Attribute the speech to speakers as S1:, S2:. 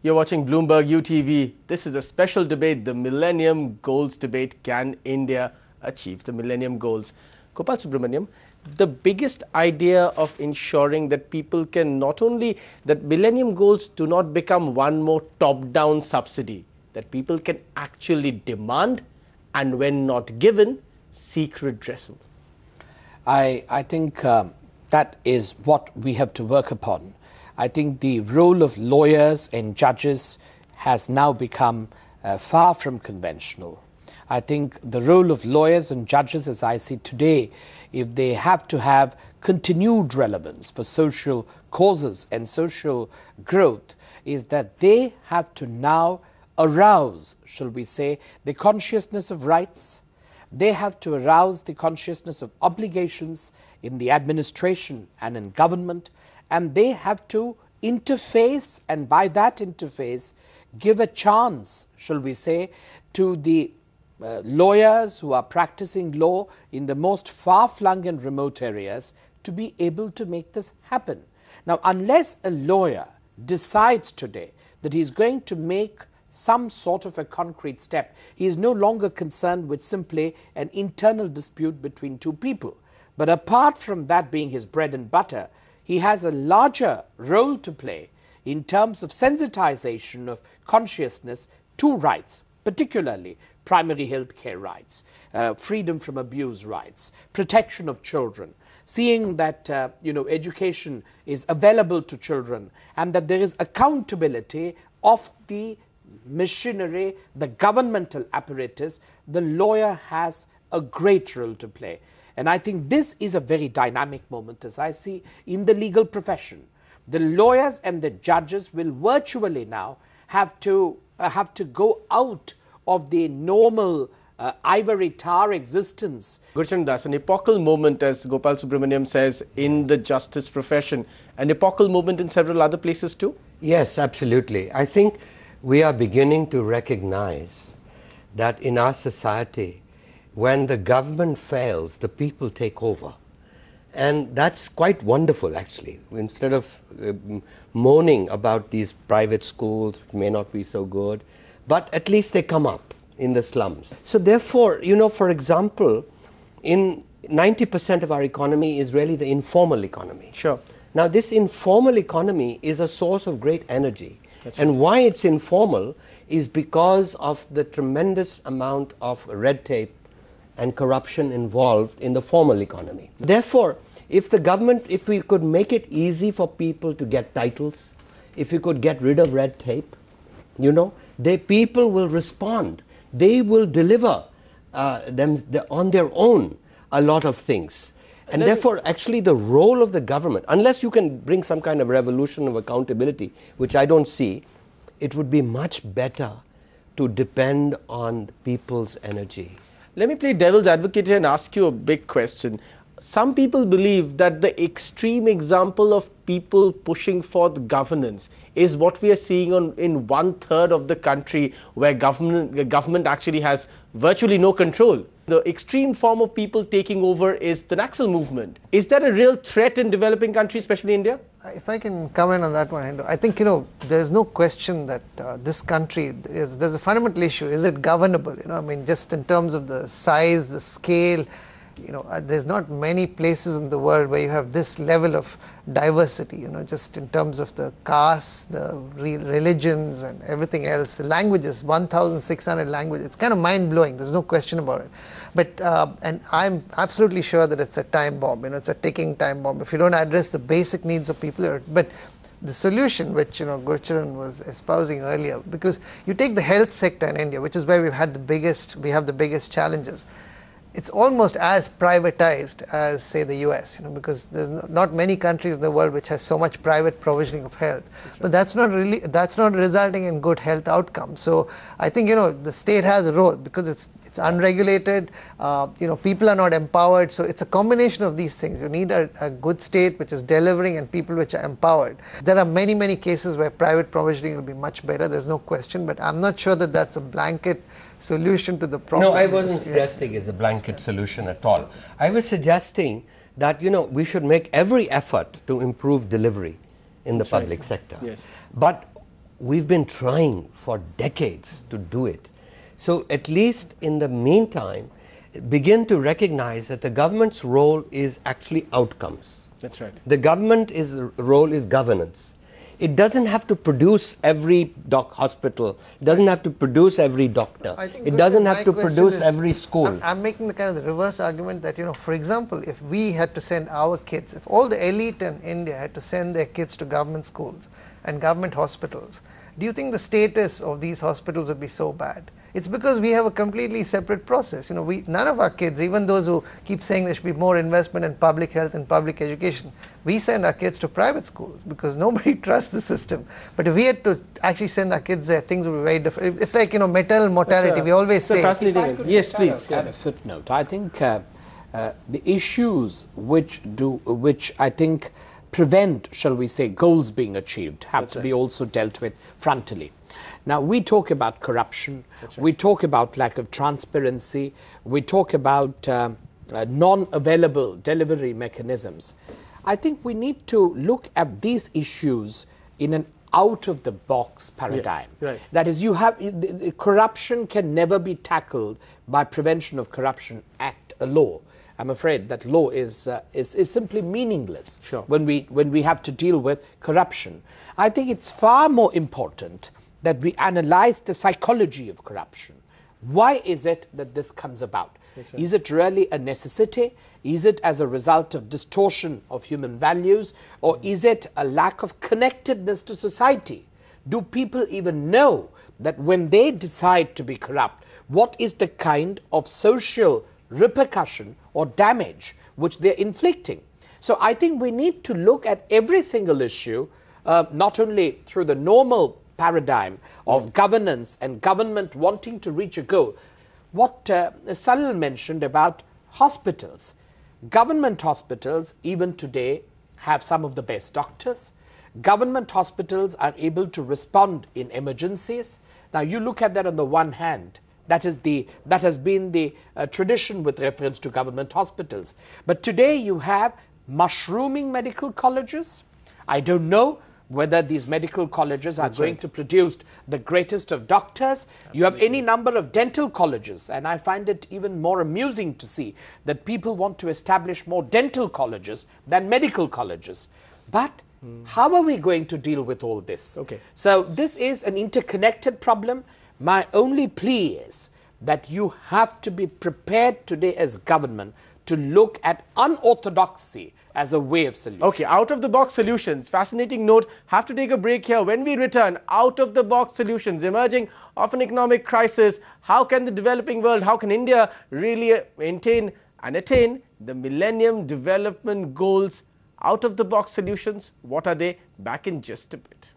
S1: You're watching Bloomberg UTV. This is a special debate, the Millennium Goals debate. Can India achieve the Millennium Goals? Gopal Subramaniam, the biggest idea of ensuring that people can not only, that Millennium Goals do not become one more top-down subsidy, that people can actually demand and when not given, seek redressal.
S2: I think that is what we have to work upon. I think the role of lawyers and judges has now become far from conventional. I think the role of lawyers and judges, as I see today, if they have to have continued relevance for social causes and social growth, is that they have to now arouse, shall we say, the consciousness of rights. They have to arouse the consciousness of obligations in the administration and in government, and they have to interface, and by that interface give a chance, shall we say, to the lawyers who are practicing law in the most far-flung and remote areas to be able to make this happen. Now, unless a lawyer decides today that he is going to make some sort of a concrete step, he is no longer concerned with simply an internal dispute between two people. But apart from that being his bread and butter, he has a larger role to play in terms of sensitization of consciousness to rights, particularly primary health care rights, freedom from abuse rights, protection of children, seeing that education is available to children and that there is accountability of the machinery, the governmental apparatus. The lawyer has a great role to play. And I think this is a very dynamic moment, as I see, in the legal profession. The lawyers and the judges will virtually now have to go out of the normal ivory tower existence.
S1: Gurcharan Das, an epochal moment, as Gopal Subramaniam says, in the justice profession. An epochal moment in several other places too?
S3: Yes, absolutely. I think we are beginning to recognize that in our society, when the government fails, the people take over. And that's quite wonderful, actually. Instead of moaning about these private schools, which may not be so good, but at least they come up in the slums. So therefore, for example, in 90% of our economy is really the informal economy.
S1: Sure.
S3: Now, this informal economy is a source of great energy.
S1: That's
S3: and
S1: right.
S3: Why it's informal is because of the tremendous amount of red tape and corruption involved in the formal economy. Therefore, if we could make it easy for people to get titles, if we could get rid of red tape, people will respond. They will deliver on their own a lot of things. And therefore, actually, the role of the government, unless you can bring some kind of revolution of accountability, which I don't see, it would be much better to depend on people's energy.
S1: Let me play devil's advocate here and ask you a big question. Some people believe that the extreme example of people pushing for the governance is what we are seeing in 1/3 of the country, where the government actually has virtually no control. The extreme form of people taking over is the Naxal movement. Is that a real threat in developing countries, especially India?
S4: If I can comment on that one, I think, there's no question that this country, there's a fundamental issue. Is it governable? Just in terms of the size, the scale, there's not many places in the world where you have this level of diversity, just in terms of the castes, the religions and everything else, the languages, 1,600 languages. It's kind of mind-blowing. There's no question about it. But, and I'm absolutely sure that it's a time bomb, it's a ticking time bomb. If you don't address the basic needs of people, but the solution, which Gurcharan was espousing earlier, because you take the health sector in India, which is where we have the biggest challenges. It's almost as privatized as, say, the US, because there's not many countries in the world which has so much private provisioning of health. But that's not resulting in good health outcomes. So I think, the state has a role because it's unregulated, people are not empowered. So it's a combination of these things. You need a good state which is delivering and people which are empowered. There are many, many cases where private provisioning will be much better. There's no question, but I'm not sure that that's a blanket solution to the problem.
S3: No, I wasn't suggesting it's a blanket solution at all. I was suggesting that, we should make every effort to improve delivery in the public sector.
S1: Yes.
S3: But we've been trying for decades to do it. So at least in the meantime, begin to recognize that the government's role is actually outcomes.
S1: That's right.
S3: The government role is governance. It doesn't have to produce every hospital. It doesn't have to produce every doctor. It doesn't have to produce every school.
S4: I'm making the kind of the reverse argument that, for example, if we had to send our kids, if all the elite in India had to send their kids to government schools and government hospitals, do you think the status of these hospitals would be so bad? It's because we have a completely separate process. None of our kids, even those who keep saying there should be more investment in public health and public education, we send our kids to private schools because nobody trusts the system. But if we had to actually send our kids there, things would be very different. It's like, maternal mortality. We always say.
S1: Fascinating. Yes, please.
S2: Add a footnote. I think the issues which I think prevent, shall we say, goals being achieved have to be also dealt with frontally. Now, we talk about corruption, we talk about lack of transparency, we talk about non-available delivery mechanisms. I think we need to look at these issues in an out-of-the-box paradigm.
S1: Yes, right.
S2: That is, corruption can never be tackled by Prevention of Corruption Act, a law. I'm afraid that law is simply meaningless when we have to deal with corruption. I think it's far more important that we analyze the psychology of corruption. Why is it that this comes about? Right. Is it really a necessity? Is it as a result of distortion of human values? Or is it a lack of connectedness to society? Do people even know that when they decide to be corrupt, what is the kind of social repercussion or damage which they're inflicting? So I think we need to look at every single issue, not only through the normal paradigm of governance and government wanting to reach a goal. What Salil mentioned about hospitals. Government hospitals, even today, have some of the best doctors. Government hospitals are able to respond in emergencies. Now, you look at that on the one hand. That has been the tradition with reference to government hospitals. But today you have mushrooming medical colleges. I don't know whether these medical colleges are going to produce the greatest of doctors. Absolutely. You have any number of dental colleges, and I find it even more amusing to see that people want to establish more dental colleges than medical colleges. But how are we going to deal with all this?
S1: Okay.
S2: So this is an interconnected problem. My only plea is that you have to be prepared today as government to look at unorthodoxy as a way of solution.
S1: Okay, out-of-the-box solutions. Fascinating note. Have to take a break here. When we return, out-of-the-box solutions emerging of an economic crisis. How can the developing world, how can India really maintain and attain the Millennium Development Goals? Out-of-the-box solutions, what are they? Back in just a bit.